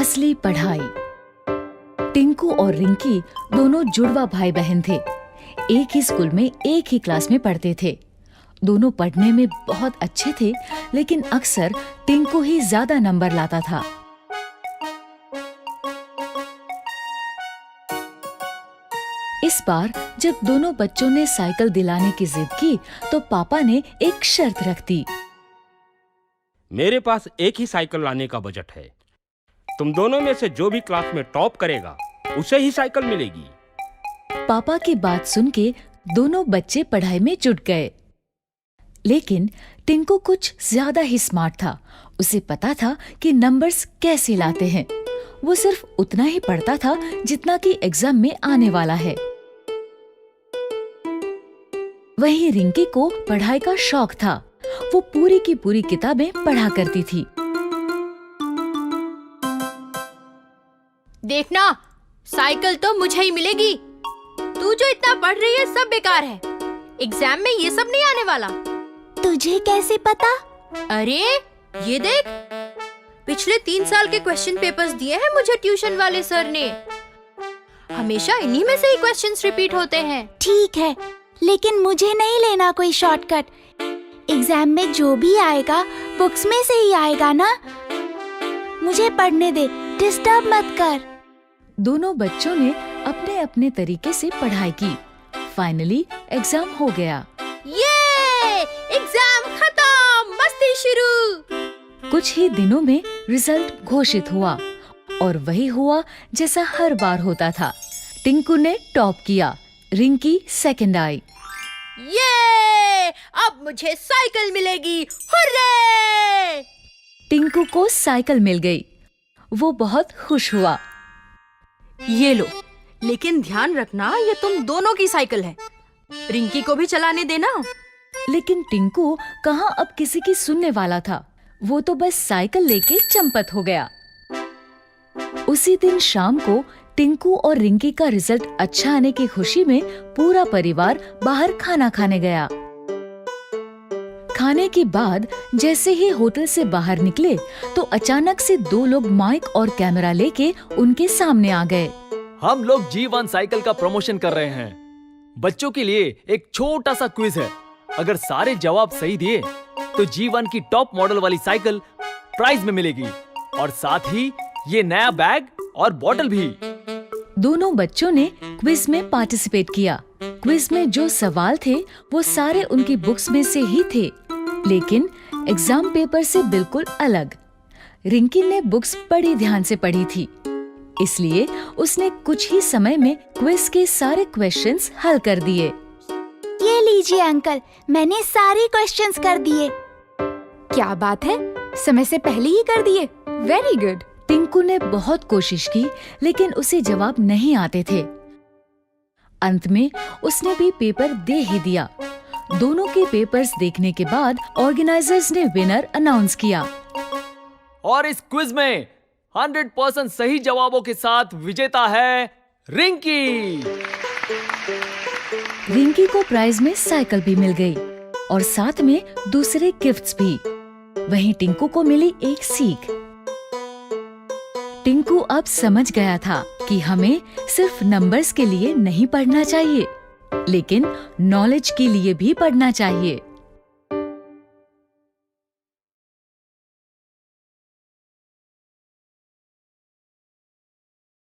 असली पढ़ाई। टिंकू और रिंकी दोनों जुड़वा भाई बहन थे। एक ही स्कूल में एक ही क्लास में पढ़ते थे। दोनों पढ़ने में बहुत अच्छे थे, लेकिन अक्सर टिंकू ही ज्यादा नंबर लाता था। इस बार जब दोनों बच्चों ने साइकिल दिलाने की जिद की, तो पापा ने एक शर्त रख दी। मेरे पास एक ही साइकिल लाने का बजट है। तुम दोनों में से जो भी क्लास में टॉप करेगा उसे ही साइकिल मिलेगी। पापा की बात सुन के दोनों बच्चे पढ़ाई में जुट गए। लेकिन टिंकू कुछ ज्यादा ही स्मार्ट था। उसे पता था कि नंबर्स कैसे लाते हैं। वो सिर्फ उतना ही पढ़ता था जितना कि एग्जाम में आने वाला है। वहीं रिंकी को पढ़ाई का शौक था। वो पूरी की पूरी किताबें पढ़ा करती थी। देखना, साइकिल तो मुझे ही मिलेगी। तू जो इतना पढ़ रही है सब बेकार है। एग्जाम में ये सब नहीं आने वाला। तुझे कैसे पता? अरे ये देख, पिछले 3 साल के क्वेश्चन पेपर्स दिए हैं मुझे ट्यूशन वाले सर ने। हमेशा इन्हीं में से ही क्वेश्चंस रिपीट होते हैं। ठीक है, लेकिन मुझे नहीं लेना कोई शॉर्टकट। एग्जाम में जो भी आएगा बुक्स में से ही आएगा ना। मुझे पढ़ने दे, डिस्टर्ब मत कर। दोनों बच्चों ने अपने अपने तरीके से पढ़ाई की। फाइनली एग्जाम हो गया। ये एग्जाम खत्म, मस्ती शुरू। कुछ ही दिनों में रिजल्ट घोषित हुआ और वही हुआ जैसा हर बार होता था। टिंकू ने टॉप किया, रिंकी सेकंड आई। ये अब मुझे साइकिल मिलेगी, हुर्रे! टिंकू को साइकिल मिल गई। वो बहुत खुश हुआ। ये लो, लेकिन ध्यान रखना ये तुम दोनों की साइकिल है। रिंकी को भी चलाने देना। लेकिन टिंकू कहाँ अब किसी की सुनने वाला था। वो तो बस साइकिल लेके चंपत हो गया। उसी दिन शाम को टिंकू और रिंकी का रिजल्ट अच्छा आने की खुशी में पूरा परिवार बाहर खाना खाने गया। खाने के बाद जैसे ही होटल से बाहर निकले तो अचानक से 2 लोग माइक और कैमरा लेके उनके सामने आ गए। हम लोग G1 साइकिल का प्रमोशन कर रहे हैं। बच्चों के लिए एक छोटा सा क्विज है। अगर सारे जवाब सही दिए तो G1 की टॉप मॉडल वाली साइकिल प्राइज में मिलेगी और साथ ही ये नया बैग और बॉटल भी। दोनों बच्चों ने क्विज में पार्टिसिपेट किया। क्विज में जो सवाल थे वो सारे उनकी बुक्स में से ही थे, लेकिन एग्जाम पेपर से बिल्कुल अलग। रिंकी ने बुक्स बड़ी ध्यान से पढ़ी थी, इसलिए उसने कुछ ही समय में क्विज के सारे क्वेश्चंस हल कर दिए। ये लीजिए अंकल, मैंने सारे क्वेश्चंस कर दिए। क्या बात है, समय से पहले ही कर दिए। Very good. टिंकू ने बहुत कोशिश की, लेकिन उसे जवाब नहीं आते थे। अंत में उसने भी पेपर दे ही दिया। दोनों के पेपर्स देखने के बाद ऑर्गेनाइजर्स ने विनर अनाउंस किया। और इस क्विज में 100% सही जवाबों के साथ विजेता है रिंकी। रिंकी को प्राइज में साइकिल भी मिल गई और साथ में दूसरे गिफ्ट्स भी। वहीं टिंकू को मिली एक सीख। टिंकू अब समझ गया था कि हमें सिर्फ नंबर्स के लिए नहीं पढ़ना चाहिए, लेकिन नॉलेज के लिए भी पढ़ना चाहिए।